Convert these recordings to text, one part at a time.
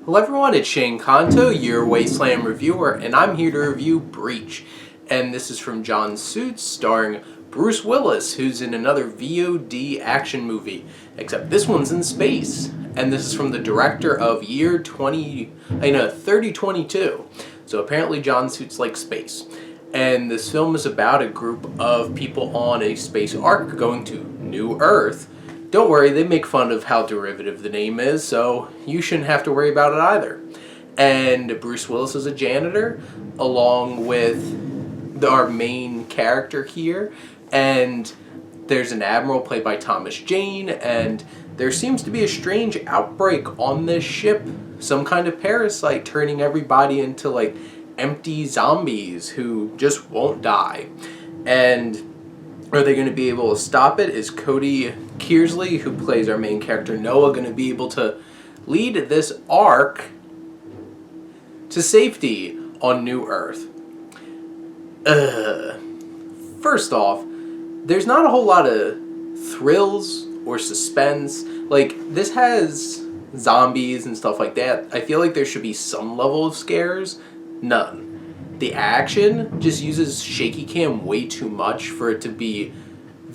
Hello everyone, it's Shane Kanto, your Wasteland reviewer, and I'm here to review Breach. And this is from John Suits, starring Bruce Willis, who's in another VOD action movie, except this one's in space. And this is from the director of 3022. So apparently John Suits likes space. And this film is about a group of people on a space ark going to New Earth. Don't worry, they make fun of how derivative the name is, so you shouldn't have to worry about it either. And Bruce Willis is a janitor, along with our main character here, and there's an admiral played by Thomas Jane, and there seems to be a strange outbreak on this ship, some kind of parasite turning everybody into like empty zombies who just won't die. And are they going to be able to stop it? Is Cody Kearsley, who plays our main character Noah, going to be able to lead this ark to safety on New Earth? First off, there's not a whole lot of thrills or suspense. Like, this has zombies and stuff like that. I feel like there should be some level of scares. None. The action just uses shaky cam way too much for it to be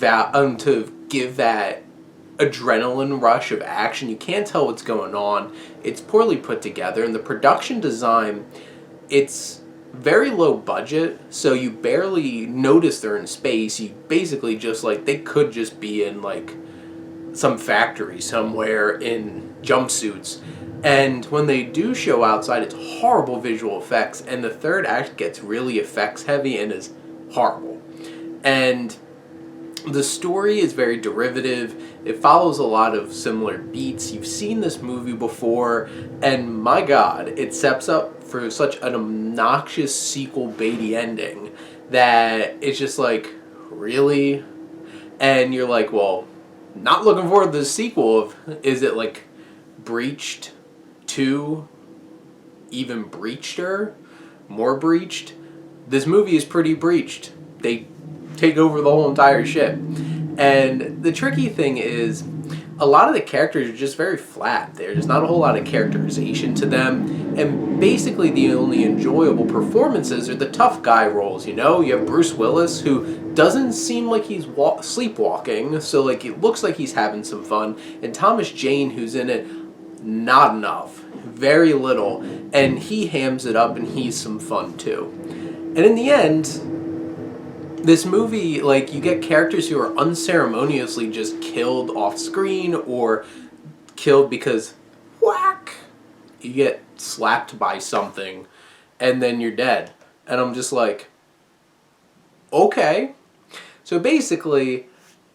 to give that adrenaline rush of action. You can't tell what's going on. It's poorly put together, and the production design, it's very low budget, so you barely notice they're in space. You basically just they could just be in some factory somewhere in jumpsuits. And when they do show outside, it's horrible visual effects, and the third act gets really effects heavy and is horrible. And the story is very derivative. It follows a lot of similar beats. You've seen this movie before, and my god, it sets up for such an obnoxious sequel-baity ending that it's just really? And you're like, well, not looking forward to the sequel. Is it Breached 2, even breachter, more breached? This movie is pretty breached. They take over the whole entire ship. And the tricky thing is, a lot of the characters are just very flat. There's not a whole lot of characterization to them, and basically the only enjoyable performances are the tough guy roles, you know? You have Bruce Willis, who doesn't seem like he's sleepwalking, so it looks like he's having some fun, and Thomas Jane, who's in it, not enough. Very little. And he hams it up, and he's some fun too. And in the end, this movie, you get characters who are unceremoniously just killed off screen, or killed because, whack, you get slapped by something, and then you're dead. And I'm just okay. So basically,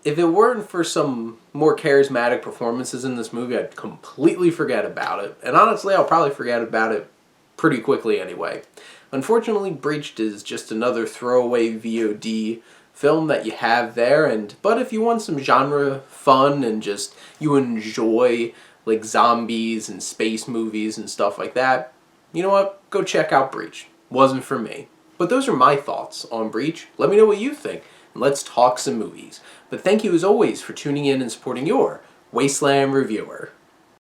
if it weren't for some more charismatic performances in this movie, I'd completely forget about it. And honestly, I'll probably forget about it pretty quickly anyway. Unfortunately, Breached is just another throwaway VOD film that you have there. But if you want some genre fun and just you enjoy zombies and space movies and stuff like that, you know what? Go check out Breach. Wasn't for me. But those are my thoughts on Breach. Let me know what you think. Let's talk some movies. But thank you as always for tuning in and supporting your Wasteland reviewer.